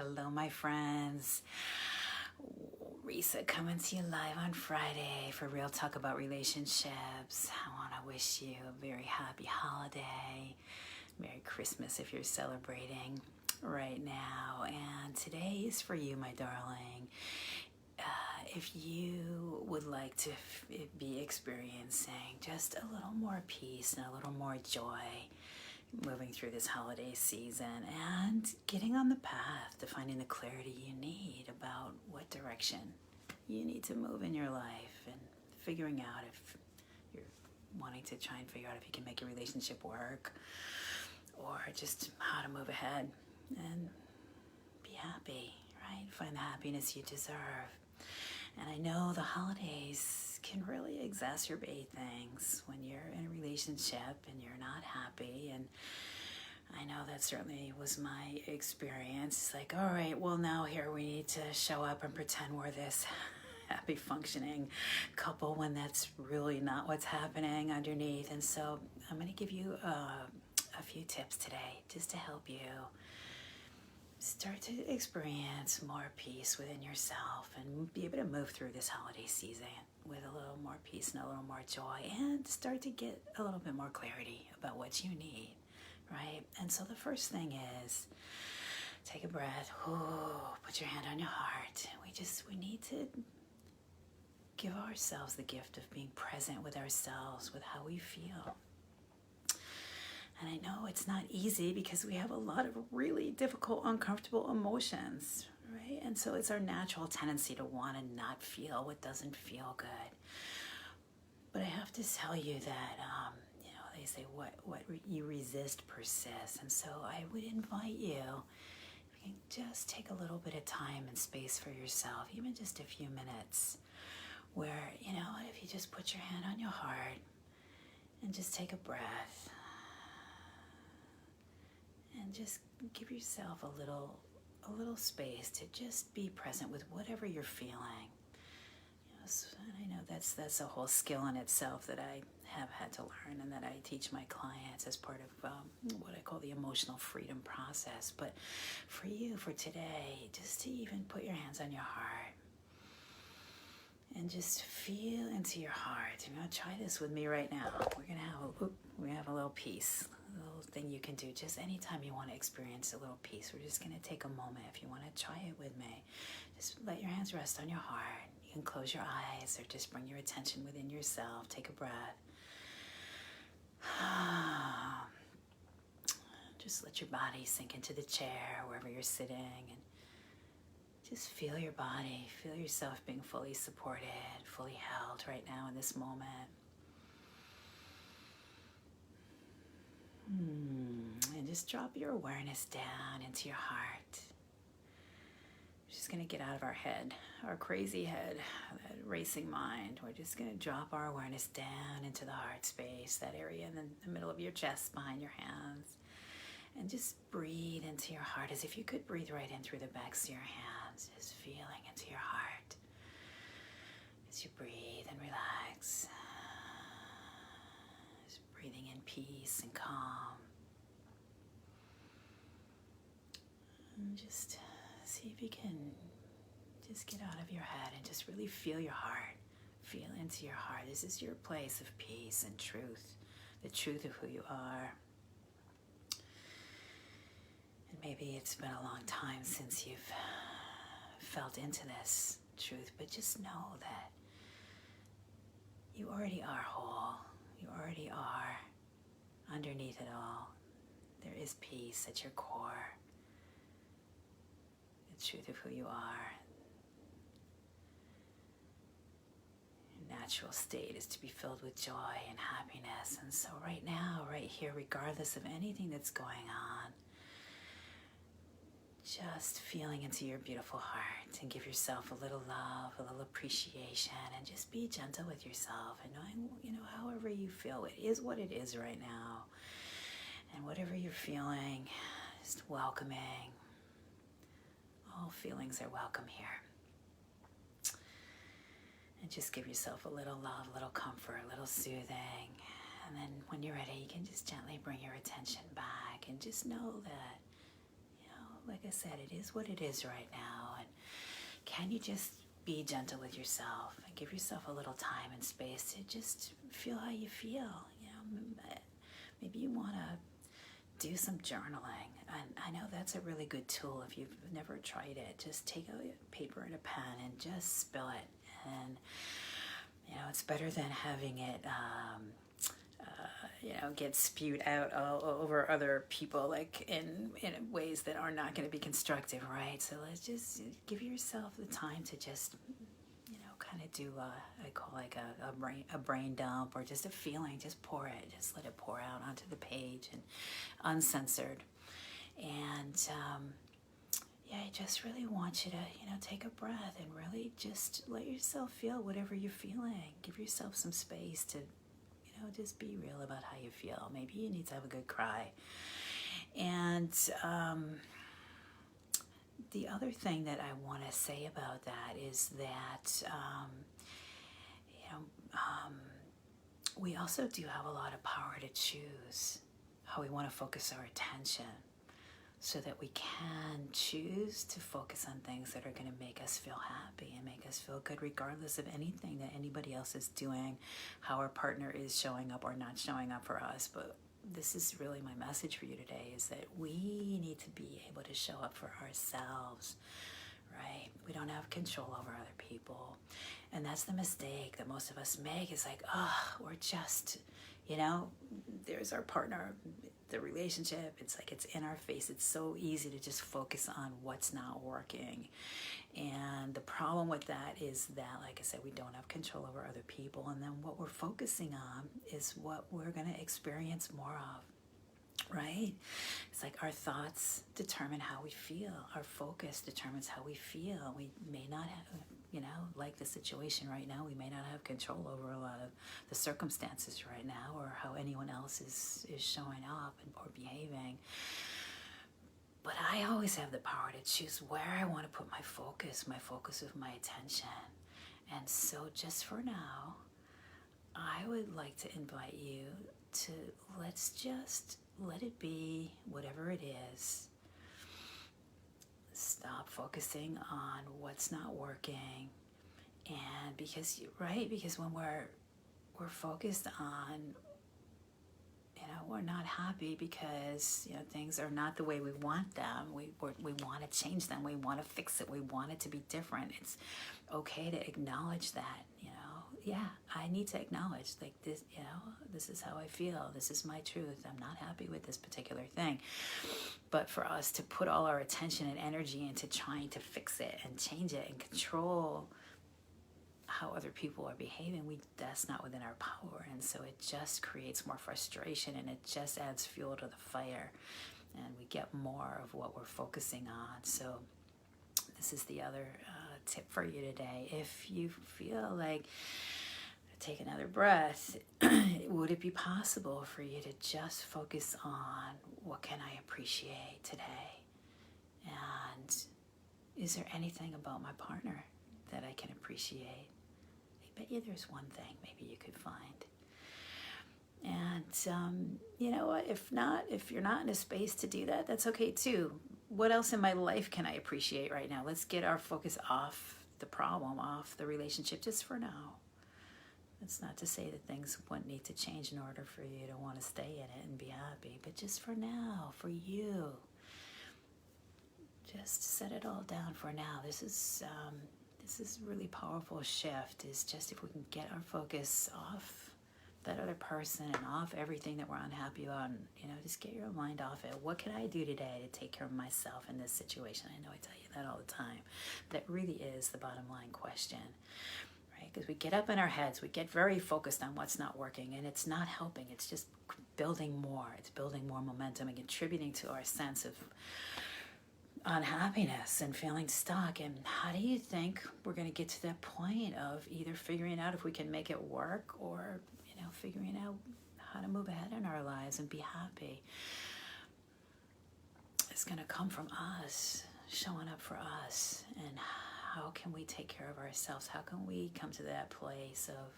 Hello, my friends. Risa coming to you live on Friday for Real Talk About Relationships. I want to wish you a very happy holiday. Merry Christmas if you're celebrating right now. And today is for you, my darling. If you would like to be experiencing just a little more peace and a little more joy moving through this holiday season and getting on the path to finding the clarity you need about what direction you need to move in your life, and figuring out if you're wanting to try and figure out if you can make your relationship work, or just how to move ahead and be happy, right? Find the happiness you deserve. And I know the holidays can really exacerbate things when you're in a relationship and you're not happy. And I know that certainly was my experience. It's like, all right, well, now here we need to show up and pretend we're this happy functioning couple when that's really not what's happening underneath. And so I'm going to give you a few tips today just to help you start to experience more peace within yourself and be able to move through this holiday season with a little more peace and a little more joy, and start to get a little bit more clarity about what you need, right? And so the first thing is take a breath. Ooh, put your hand on your heart. We need to give ourselves the gift of being present with ourselves, with how we feel. And I know it's not easy because we have a lot of really difficult, uncomfortable emotions, right? And so it's our natural tendency to want to not feel what doesn't feel good. But I have to tell you that, they say what you resist persists. And so I would invite you, if you can just take a little bit of time and space for yourself, even just a few minutes, where, if you just put your hand on your heart and just take a breath, and just give yourself a little space to just be present with whatever you're feeling. And I know that's a whole skill in itself that I have had to learn, and that I teach my clients as part of what I call the emotional freedom process. But for you, for today, just to even put your hands on your heart and just feel into your heart. You're going to try this with me right now. We're going to have a little peace. A little thing you can do just anytime you want to experience a little peace. We're just going to take a moment. If you want to try it with me, just let your hands rest on your heart. You can close your eyes or just bring your attention within yourself. Take a breath. Just let your body sink into the chair wherever you're sitting, and just feel your body. Feel yourself being fully supported, fully held right now in this moment. And just drop your awareness down into your heart. We're just going to get out of our head, our crazy head, that racing mind. We're just going to drop our awareness down into the heart space, that area in the middle of your chest, behind your hands. And just breathe into your heart as if you could breathe right in through the backs of your hands, just feeling into your heart. As you breathe and relax. Breathing in peace and calm. And just see if you can just get out of your head and just really feel your heart. Feel into your heart. This is your place of peace and truth. The truth of who you are. And maybe it's been a long time since you've felt into this truth, but just know that you already are whole. You already are. Underneath it all, there is peace at your core. The truth of who you are. Your natural state is to be filled with joy and happiness. And so right now, right here, regardless of anything that's going on, just feeling into your beautiful heart, and give yourself a little love, a little appreciation, and just be gentle with yourself, and knowing, however you feel, it is what it is right now. And whatever you're feeling, just welcoming. All feelings are welcome here. And just give yourself a little love, a little comfort, a little soothing. And then when you're ready, you can just gently bring your attention back, and just know that, like I said, it is what it is right now. And can you just be gentle with yourself and give yourself a little time and space to just feel how you feel? Maybe you want to do some journaling. And I know that's a really good tool if you've never tried it. Just take a paper and a pen and just spill it. And, it's better than having it, get spewed out all over other people, like in ways that are not going to be constructive, right? So let's just give yourself the time to just, kind of do I call like a brain dump, or just a feeling. Just pour it. Just let it pour out onto the page and uncensored. And I just really want you to, take a breath and really just let yourself feel whatever you're feeling. Give yourself some space to, just be real about how you feel. Maybe you need to have a good cry. And the other thing that I want to say about that is that, we also do have a lot of power to choose how we want to focus our attention, so that we can choose to focus on things that are going to make us feel happy and make us feel good, regardless of anything that anybody else is doing, how our partner is showing up or not showing up for us. But this is really my message for you today, is that we need to be able to show up for ourselves, right? We don't have control over other people. And that's the mistake that most of us make, is like, we're just, there's our partner, the relationship, it's like it's in our face. It's so easy to just focus on what's not working. And the problem with that is that, like I said, we don't have control over other people. And then what we're focusing on is what we're going to experience more of, right? It's like our thoughts determine how we feel. Our focus determines how we feel. We may not have, like the situation right now, we may not have control over a lot of the circumstances right now, or how anyone else is showing up or behaving. But I always have the power to choose where I want to put my focus of my attention. And so just for now, I would like to invite you to let's just let it be whatever it is. Stop focusing on what's not working. And because when we're focused on, we're not happy because, things are not the way we want them. We want to change them. We want to fix it. We want it to be different. It's okay to acknowledge that, I need to acknowledge, like, this, this is how I feel. This is my truth. I'm not happy with this particular thing. But for us to put all our attention and energy into trying to fix it and change it and control how other people are behaving, that's not within our power. And so it just creates more frustration, and it just adds fuel to the fire, and we get more of what we're focusing on. So this is the other tip for you today. If you feel like, take another breath, would it be possible for you to just focus on what can I appreciate today? And is there anything about my partner that I can appreciate? I bet you there's one thing maybe you could find. And you know what? If you're not in a space to do that, that's okay too. What else in my life can I appreciate right now? Let's get our focus off the problem, off the relationship, just for now. It's not to say that things wouldn't need to change in order for you to want to stay in it and be happy, but just for now, for you. Just set it all down for now. This is a really powerful shift, is just if we can get our focus off that other person and off everything that we're unhappy about, and, just get your mind off it. What can I do today to take care of myself in this situation? I know I tell you that all the time. That really is the bottom line question, right? Because we get up in our heads, we get very focused on what's not working, and it's not helping. It's just building more. It's building more momentum and contributing to our sense of unhappiness and feeling stuck. And how do you think we're going to get to that point of either figuring out if we can make it work, or figuring out how to move ahead in our lives and be happy? It's going to come from us, showing up for us. And how can we take care of ourselves? How can we come to that place of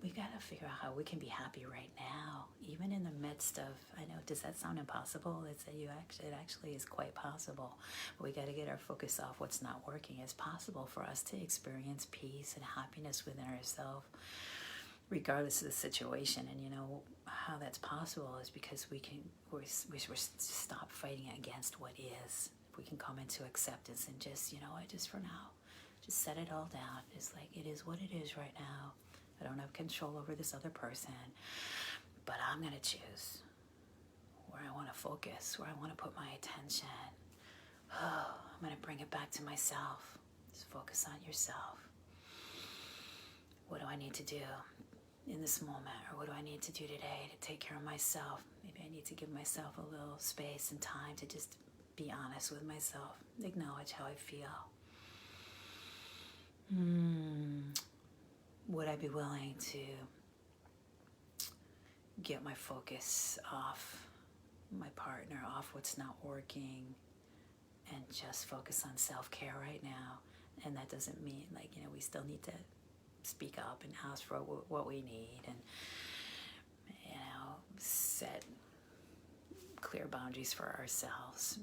we got to figure out how we can be happy right now, even in the midst of, I know, does that sound impossible? It actually is quite possible. But we got to get our focus off what's not working. It's possible for us to experience peace and happiness within ourselves, regardless of the situation. And you know how that's possible is because we're stop fighting against what is. If we can come into acceptance and just, you know what, just for now, just set it all down. It's like, it is what it is right now. I don't have control over this other person, but I'm going to choose where I want to focus, where I want to put my attention. Oh, I'm going to bring it back to myself. Just focus on yourself. What do I need to do in this moment? Or what do I need to do today to take care of myself? Maybe I need to give myself a little space and time to just be honest with myself, acknowledge how I feel. Would I be willing to get my focus off my partner, off what's not working, and just focus on self-care right now? And that doesn't mean, like, you know, we still need to speak up and ask for what we need, and, you know, set clear boundaries for ourselves.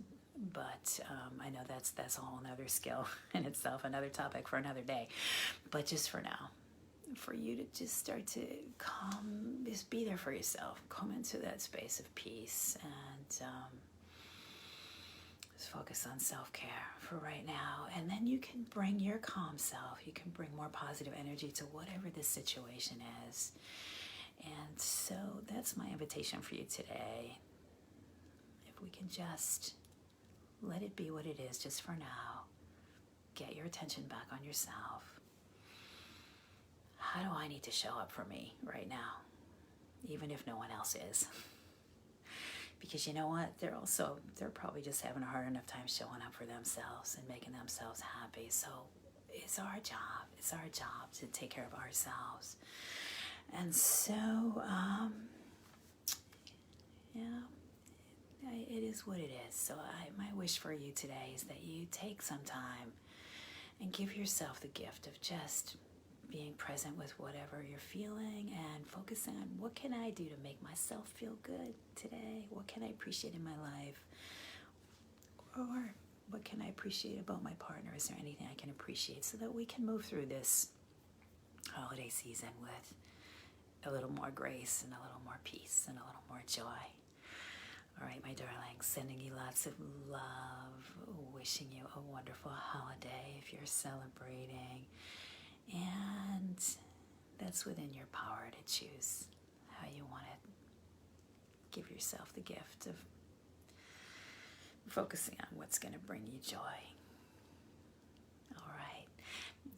But I know that's a whole nother skill in itself, another topic for another day. But just for now, for you to just start to just be there for yourself, come into that space of peace, and just focus on self-care for right now. And then you can bring your calm self, you can bring more positive energy to whatever this situation is. And so that's my invitation for you today. If we can just let it be what it is just for now, get your attention back on yourself. How do I need to show up for me right now, even if no one else is? Because you know what? They're probably just having a hard enough time showing up for themselves and making themselves happy. So it's our job to take care of ourselves. And so, it is what it is. So my wish for you today is that you take some time and give yourself the gift of just being present with whatever you're feeling and focusing on what can I do to make myself feel good today? What can I appreciate in my life? Or what can I appreciate about my partner? Is there anything I can appreciate so that we can move through this holiday season with a little more grace and a little more peace and a little more joy? All right, my darlings, sending you lots of love, wishing you a wonderful holiday if you're celebrating. And that's within your power to choose how you want to give yourself the gift of focusing on what's going to bring you joy. All right,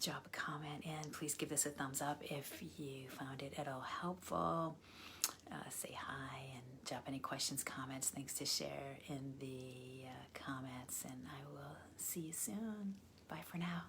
drop a comment and please give this a thumbs up if you found it at all helpful. Say hi and drop any questions, comments, things to share in the comments, and I will see you soon. Bye for now.